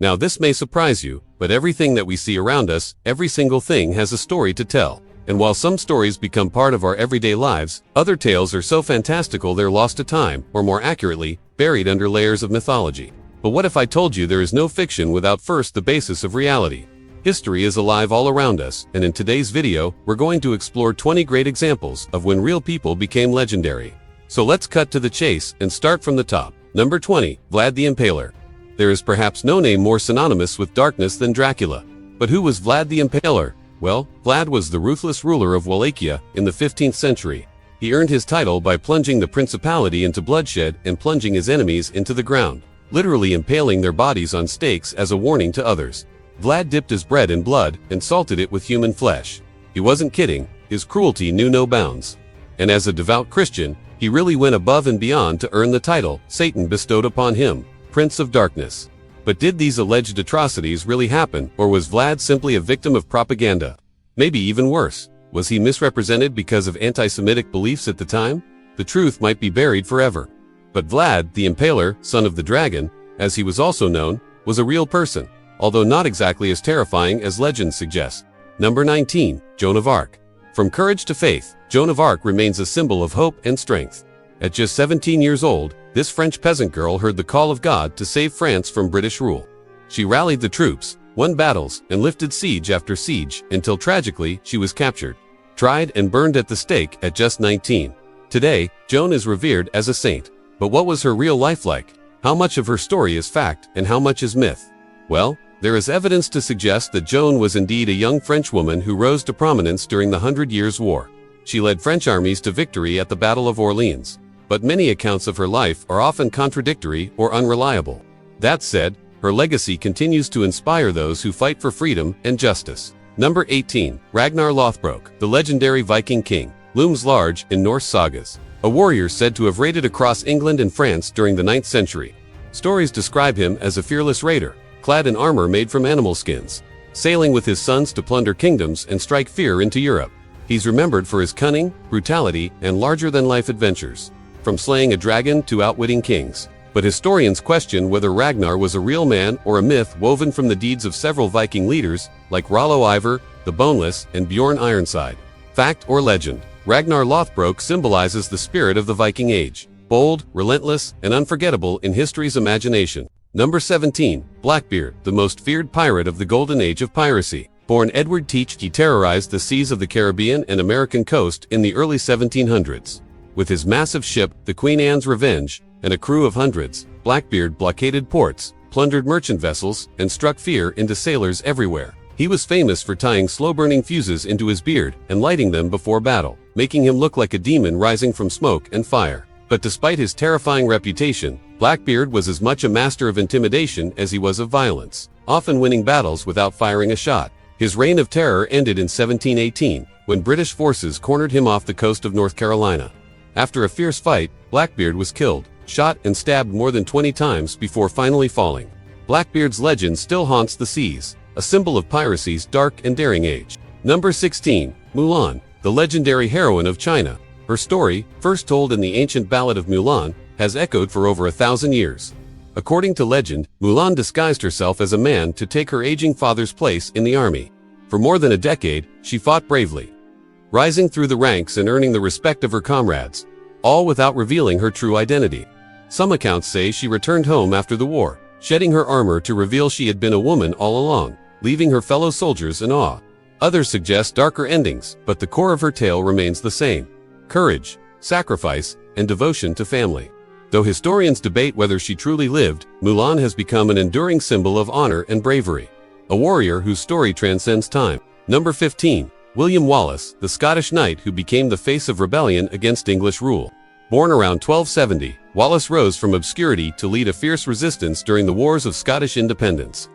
Now this may surprise you, but everything that we see around us, every single thing has a story to tell. And while some stories become part of our everyday lives, other tales are so fantastical they're lost to time, or more accurately, buried under layers of mythology. But what if I told you there is no fiction without first the basis of reality? History is alive all around us, and in today's video, we're going to explore 20 great examples of when real people became legendary. So let's cut to the chase and start from the top. Number 20, Vlad the Impaler. There is perhaps no name more synonymous with darkness than Dracula. But who was Vlad the Impaler? Well, Vlad was the ruthless ruler of Wallachia in the 15th century. He earned his title by plunging the principality into bloodshed and plunging his enemies into the ground, literally impaling their bodies on stakes as a warning to others. Vlad dipped his bread in blood and salted it with human flesh. He wasn't kidding, his cruelty knew no bounds. And as a devout Christian, he really went above and beyond to earn the title Satan bestowed upon him, Prince of Darkness. But did these alleged atrocities really happen, or was Vlad simply a victim of propaganda? Maybe even worse, was he misrepresented because of anti-Semitic beliefs at the time? The truth might be buried forever. But Vlad, the Impaler, son of the dragon, as he was also known, was a real person, although not exactly as terrifying as legends suggest. Number 19, Joan of Arc. From courage to faith, Joan of Arc remains a symbol of hope and strength. At just 17 years old, this French peasant girl heard the call of God to save France from British rule. She rallied the troops, won battles, and lifted siege after siege until tragically she was captured, tried and burned at the stake at just 19. Today, Joan is revered as a saint. But what was her real life like? How much of her story is fact and how much is myth? Well, there is evidence to suggest that Joan was indeed a young French woman who rose to prominence during the 100 Years' War. She led French armies to victory at the Battle of Orleans. But many accounts of her life are often contradictory or unreliable. That said, her legacy continues to inspire those who fight for freedom and justice. Number 18, Ragnar Lodbrok, the legendary Viking king, looms large in Norse sagas. A warrior said to have raided across England and France during the 9th century. Stories describe him as a fearless raider, clad in armor made from animal skins, sailing with his sons to plunder kingdoms and strike fear into Europe. He's remembered for his cunning, brutality, and larger-than-life adventures, from slaying a dragon to outwitting kings. But historians question whether Ragnar was a real man or a myth woven from the deeds of several Viking leaders like Rollo Ivar, the Boneless, and Bjorn Ironside. Fact or legend, Ragnar Lodbrok symbolizes the spirit of the Viking Age, bold, relentless, and unforgettable in history's imagination. Number 17, Blackbeard, the most feared pirate of the golden age of piracy. Born Edward Teach, he terrorized the seas of the Caribbean and American coast in the early 1700s. With his massive ship, the Queen Anne's Revenge, and a crew of hundreds, Blackbeard blockaded ports, plundered merchant vessels, and struck fear into sailors everywhere. He was famous for tying slow-burning fuses into his beard and lighting them before battle, making him look like a demon rising from smoke and fire. But despite his terrifying reputation, Blackbeard was as much a master of intimidation as he was of violence, often winning battles without firing a shot. His reign of terror ended in 1718, when British forces cornered him off the coast of North Carolina. After a fierce fight, Blackbeard was killed, shot and stabbed more than 20 times before finally falling. Blackbeard's legend still haunts the seas, a symbol of piracy's dark and daring age. Number 16, Mulan, the legendary heroine of China. Her story, first told in the ancient Ballad of Mulan, has echoed for over 1,000 years. According to legend, Mulan disguised herself as a man to take her aging father's place in the army. For more than a decade, she fought bravely, rising through the ranks and earning the respect of her comrades, all without revealing her true identity. Some accounts say she returned home after the war, shedding her armor to reveal she had been a woman all along, leaving her fellow soldiers in awe. Others suggest darker endings, but the core of her tale remains the same: courage, sacrifice, and devotion to family. Though historians debate whether she truly lived, Mulan has become an enduring symbol of honor and bravery, a warrior whose story transcends time. Number 15, William Wallace, the Scottish knight who became the face of rebellion against English rule. Born around 1270, Wallace rose from obscurity to lead a fierce resistance during the Wars of Scottish Independence.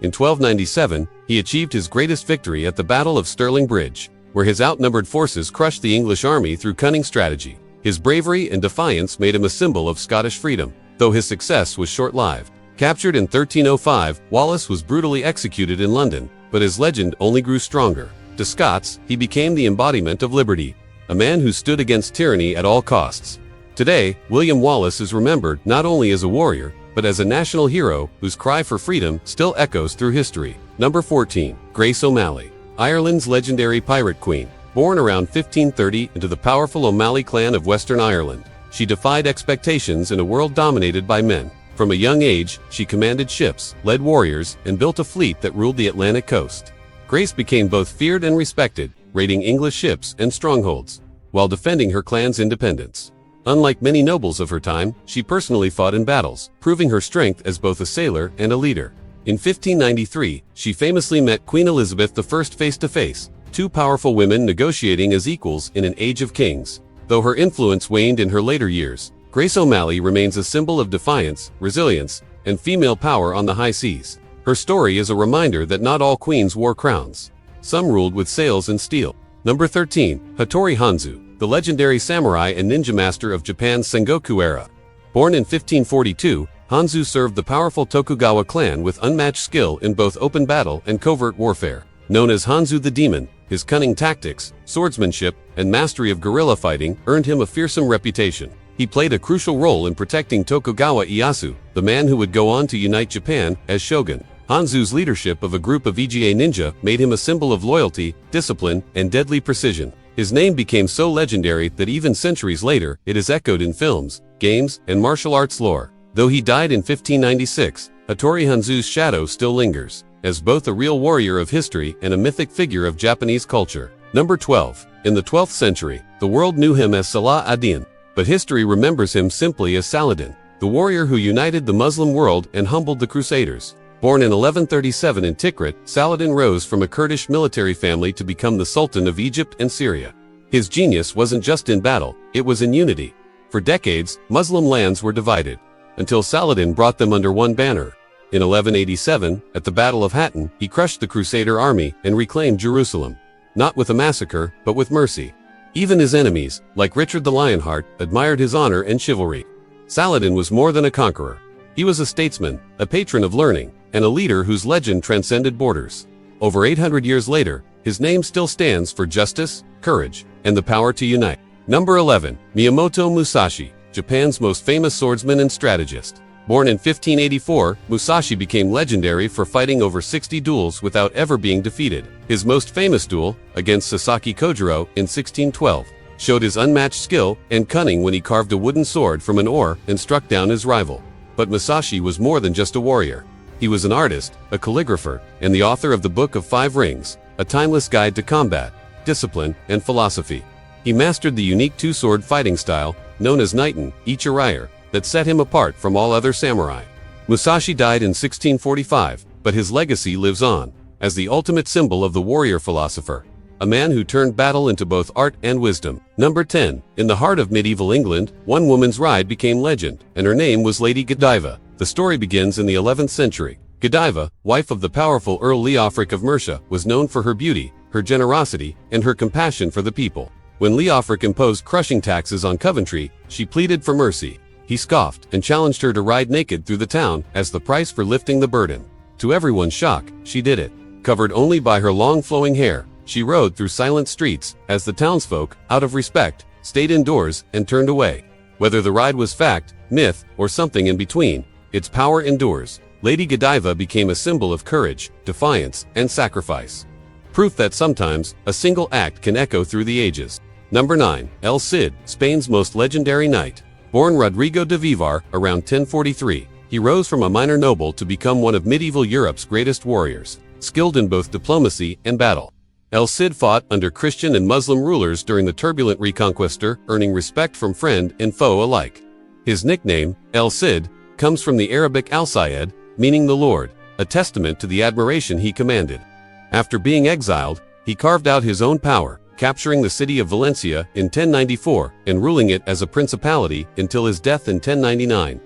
In 1297, he achieved his greatest victory at the Battle of Stirling Bridge, where his outnumbered forces crushed the English army through cunning strategy. His bravery and defiance made him a symbol of Scottish freedom, though his success was short-lived. Captured in 1305, Wallace was brutally executed in London, but his legend only grew stronger. To Scots, he became the embodiment of liberty, a man who stood against tyranny at all costs. Today, William Wallace is remembered not only as a warrior, but as a national hero whose cry for freedom still echoes through history. Number 14. Grace O'Malley, Ireland's legendary pirate queen. Born around 1530 into the powerful O'Malley clan of Western Ireland, she defied expectations in a world dominated by men. From a young age, she commanded ships, led warriors, and built a fleet that ruled the Atlantic coast. Grace became both feared and respected, raiding English ships and strongholds, while defending her clan's independence. Unlike many nobles of her time, she personally fought in battles, proving her strength as both a sailor and a leader. In 1593, she famously met Queen Elizabeth I face-to-face, two powerful women negotiating as equals in an age of kings. Though her influence waned in her later years, Grace O'Malley remains a symbol of defiance, resilience, and female power on the high seas. Her story is a reminder that not all queens wore crowns. Some ruled with sails and steel. Number 13. Hattori Hanzo, the legendary samurai and ninja master of Japan's Sengoku era. Born in 1542, Hanzo served the powerful Tokugawa clan with unmatched skill in both open battle and covert warfare. Known as Hanzo the Demon, his cunning tactics, swordsmanship, and mastery of guerrilla fighting earned him a fearsome reputation. He played a crucial role in protecting Tokugawa Ieyasu, the man who would go on to unite Japan as shogun. Hanzo's leadership of a group of EGA ninja made him a symbol of loyalty, discipline, and deadly precision. His name became so legendary that even centuries later, it is echoed in films, games, and martial arts lore. Though he died in 1596, Hattori Hanzo's shadow still lingers, as both a real warrior of history and a mythic figure of Japanese culture. Number 12. In the 12th century, the world knew him as Salah ad-Din, but history remembers him simply as Saladin, the warrior who united the Muslim world and humbled the Crusaders. Born in 1137 in Tikrit, Saladin rose from a Kurdish military family to become the Sultan of Egypt and Syria. His genius wasn't just in battle, it was in unity. For decades, Muslim lands were divided, until Saladin brought them under one banner. In 1187, at the Battle of Hattin, he crushed the Crusader army and reclaimed Jerusalem, not with a massacre, but with mercy. Even his enemies, like Richard the Lionheart, admired his honor and chivalry. Saladin was more than a conqueror. He was a statesman, a patron of learning, and a leader whose legend transcended borders. Over 800 years later, his name still stands for justice, courage, and the power to unite. Number 11. Miyamoto Musashi, Japan's most famous swordsman and strategist. Born in 1584, Musashi became legendary for fighting over 60 duels without ever being defeated. His most famous duel, against Sasaki Kojiro in 1612, showed his unmatched skill and cunning when he carved a wooden sword from an oar and struck down his rival. But Musashi was more than just a warrior. He was an artist, a calligrapher, and the author of the Book of Five Rings, a timeless guide to combat, discipline, and philosophy. He mastered the unique two-sword fighting style, known as Niton Ichirayer, that set him apart from all other samurai. Musashi died in 1645, but his legacy lives on, as the ultimate symbol of the warrior philosopher, a man who turned battle into both art and wisdom. Number 10. In the heart of medieval England, one woman's ride became legend, and her name was Lady Godiva. The story begins in the 11th century. Godiva, wife of the powerful Earl Leofric of Mercia, was known for her beauty, her generosity, and her compassion for the people. When Leofric imposed crushing taxes on Coventry, she pleaded for mercy. He scoffed and challenged her to ride naked through the town as the price for lifting the burden. To everyone's shock, she did it. Covered only by her long flowing hair, she rode through silent streets as the townsfolk, out of respect, stayed indoors and turned away. Whether the ride was fact, myth, or something in between, its power endures. Lady Godiva became a symbol of courage, defiance, and sacrifice. Proof that sometimes, a single act can echo through the ages. Number 9. El Cid, Spain's most legendary knight. Born Rodrigo de Vivar around 1043, he rose from a minor noble to become one of medieval Europe's greatest warriors, skilled in both diplomacy and battle. El Cid fought under Christian and Muslim rulers during the turbulent Reconquista, earning respect from friend and foe alike. His nickname, El Cid, comes from the Arabic al-Sayed, meaning the Lord, a testament to the admiration he commanded. After being exiled, he carved out his own power, capturing the city of Valencia in 1094 and ruling it as a principality until his death in 1099.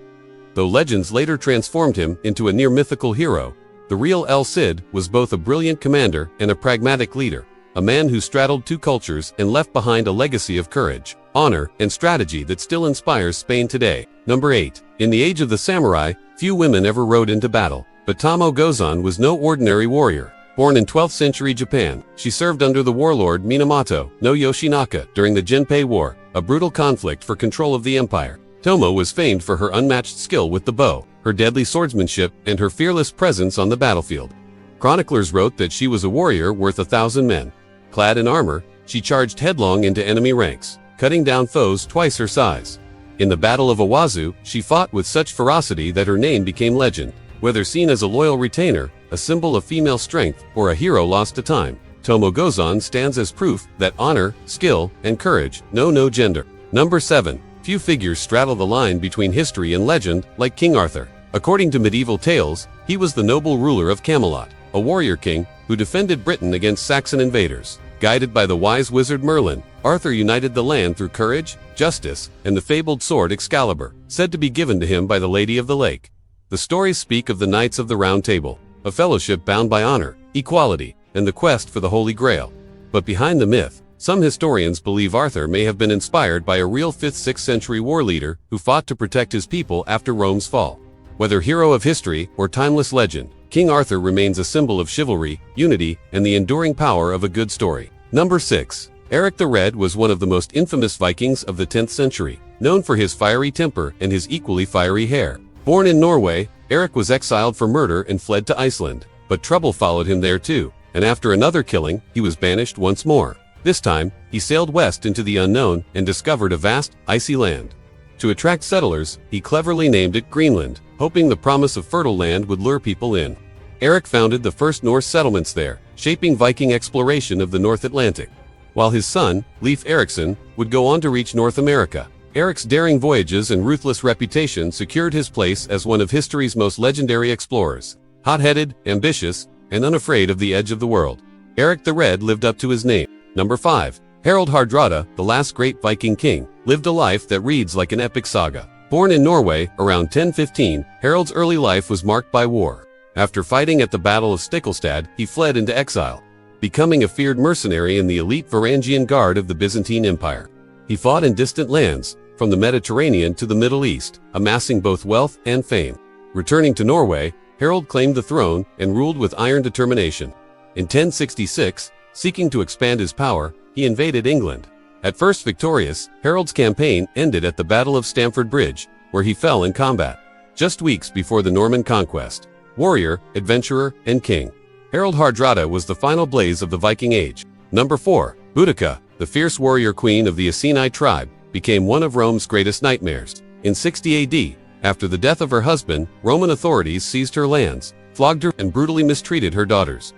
Though legends later transformed him into a near-mythical hero, the real El Cid was both a brilliant commander and a pragmatic leader, a man who straddled two cultures and left behind a legacy of courage, honor, and strategy that still inspires Spain today. Number 8. In the age of the samurai, few women ever rode into battle, but Tamo Gozan was no ordinary warrior. Born in 12th century Japan, she served under the warlord Minamoto no Yoshinaka during the Genpei War, a brutal conflict for control of the empire. Tomo was famed for her unmatched skill with the bow, her deadly swordsmanship, and her fearless presence on the battlefield. Chroniclers wrote that she was a warrior worth 1,000 men. Clad in armor, she charged headlong into enemy ranks, cutting down foes twice her size. In the Battle of Owazu, she fought with such ferocity that her name became legend. Whether seen as a loyal retainer, a symbol of female strength, or a hero lost to time, Tomo Gozan stands as proof that honor, skill, and courage know no gender. Number 7. Few figures straddle the line between history and legend like King Arthur. According to medieval tales, he was the noble ruler of Camelot, a warrior king who defended Britain against Saxon invaders. Guided by the wise wizard Merlin, Arthur united the land through courage, justice, and the fabled sword Excalibur, said to be given to him by the Lady of the Lake. The stories speak of the Knights of the Round Table, a fellowship bound by honor, equality, and the quest for the Holy Grail. But behind the myth, some historians believe Arthur may have been inspired by a real 5th-6th century war leader who fought to protect his people after Rome's fall. Whether hero of history or timeless legend, King Arthur remains a symbol of chivalry, unity, and the enduring power of a good story. Number 6. Eric the Red was one of the most infamous Vikings of the 10th century, known for his fiery temper and his equally fiery hair. Born in Norway, Eric was exiled for murder and fled to Iceland, but trouble followed him there too, and after another killing, he was banished once more. This time, he sailed west into the unknown and discovered a vast, icy land. To attract settlers, he cleverly named it Greenland, hoping the promise of fertile land would lure people in. Eric founded the first Norse settlements there, shaping Viking exploration of the North Atlantic. While his son, Leif Erikson, would go on to reach North America. Eric's daring voyages and ruthless reputation secured his place as one of history's most legendary explorers. Hot-headed, ambitious, and unafraid of the edge of the world, Eric the Red lived up to his name. Number 5. Harald Hardrada, the last great Viking king, lived a life that reads like an epic saga. Born in Norway around 1015, Harald's early life was marked by war. After fighting at the Battle of Stiklestad, he fled into exile, becoming a feared mercenary in the elite Varangian Guard of the Byzantine Empire. He fought in distant lands, from the Mediterranean to the Middle East, amassing both wealth and fame. Returning to Norway, Harald claimed the throne and ruled with iron determination. In 1066, seeking to expand his power, he invaded England. At first victorious, Harald's campaign ended at the Battle of Stamford Bridge, where he fell in combat. Just weeks before the Norman conquest, warrior, adventurer, and king, Harald Hardrada was the final blaze of the Viking Age. Number 4. Boudica, the fierce warrior queen of the Iceni tribe, became one of Rome's greatest nightmares. In 60 AD, after the death of her husband, Roman authorities seized her lands, flogged her, and brutally mistreated her daughters.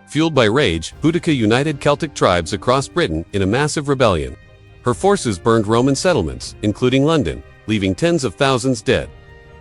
Fueled by rage, Boudica united Celtic tribes across Britain in a massive rebellion. Her forces burned Roman settlements, including London, leaving tens of thousands dead.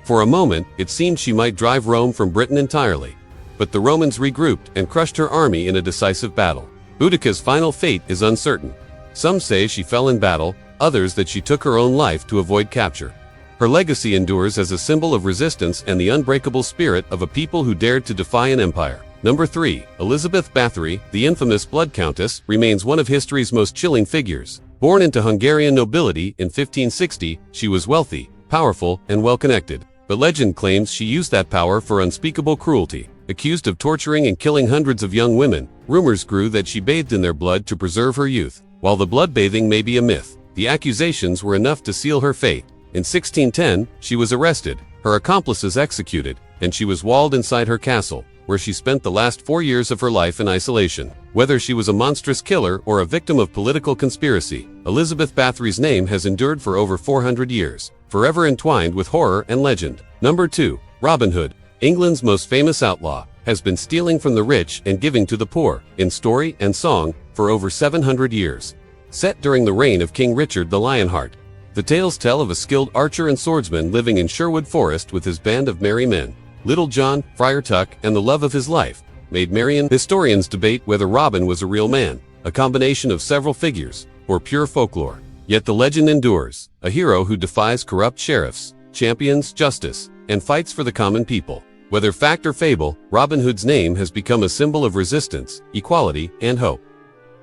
For a moment, it seemed she might drive Rome from Britain entirely. But the Romans regrouped and crushed her army in a decisive battle. Boudica's final fate is uncertain. Some say she fell in battle, others that she took her own life to avoid capture. Her legacy endures as a symbol of resistance and the unbreakable spirit of a people who dared to defy an empire. Number 3. Elizabeth Bathory, the infamous Blood Countess, remains one of history's most chilling figures. Born into Hungarian nobility in 1560, she was wealthy, powerful, and well-connected. But legend claims she used that power for unspeakable cruelty. Accused of torturing and killing hundreds of young women, rumors grew that she bathed in their blood to preserve her youth. While the blood bathing may be a myth, the accusations were enough to seal her fate. In 1610, she was arrested, her accomplices executed, and she was walled inside her castle, where she spent the last 4 years of her life in isolation. Whether she was a monstrous killer or a victim of political conspiracy, Elizabeth Bathory's name has endured for over 400 years, forever entwined with horror and legend. Number 2. Robin Hood, England's most famous outlaw, has been stealing from the rich and giving to the poor, in story and song, for over 700 years. Set during the reign of King Richard the Lionheart, the tales tell of a skilled archer and swordsman living in Sherwood Forest with his band of merry men. Little John, Friar Tuck, and the love of his life, made merry. Historians debate whether Robin was a real man, a combination of several figures, or pure folklore. Yet the legend endures, a hero who defies corrupt sheriffs, champions justice, and fights for the common people. Whether fact or fable, Robin Hood's name has become a symbol of resistance, equality, and hope.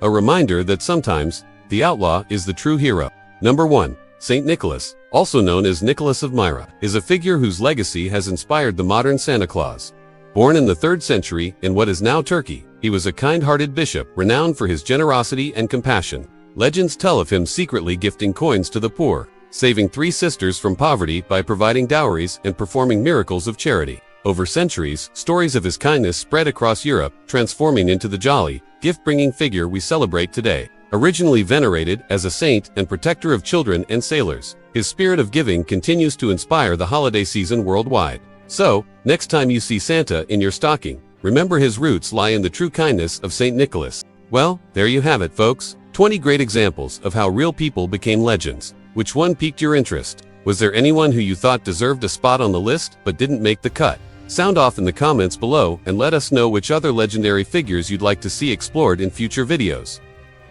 A reminder that sometimes, the outlaw is the true hero. Number 1. Saint Nicholas, also known as Nicholas of Myra, is a figure whose legacy has inspired the modern Santa Claus. Born in the 3rd century in what is now Turkey, he was a kind-hearted bishop renowned for his generosity and compassion. Legends tell of him secretly gifting coins to the poor, saving 3 sisters from poverty by providing dowries and performing miracles of charity. Over centuries, stories of his kindness spread across Europe, transforming into the jolly, gift-bringing figure we celebrate today. Originally venerated as a saint and protector of children and sailors, his spirit of giving continues to inspire the holiday season worldwide. So, next time you see Santa in your stocking, remember his roots lie in the true kindness of St. Nicholas. Well, there you have it, folks. 20 great examples of how real people became legends. Which one piqued your interest? Was there anyone who you thought deserved a spot on the list but didn't make the cut? Sound off in the comments below and let us know which other legendary figures you'd like to see explored in future videos.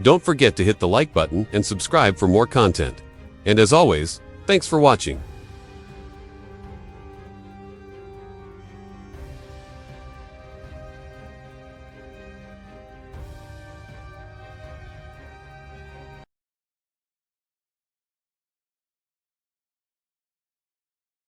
Don't forget to hit the like button and subscribe for more content. And as always, thanks for watching.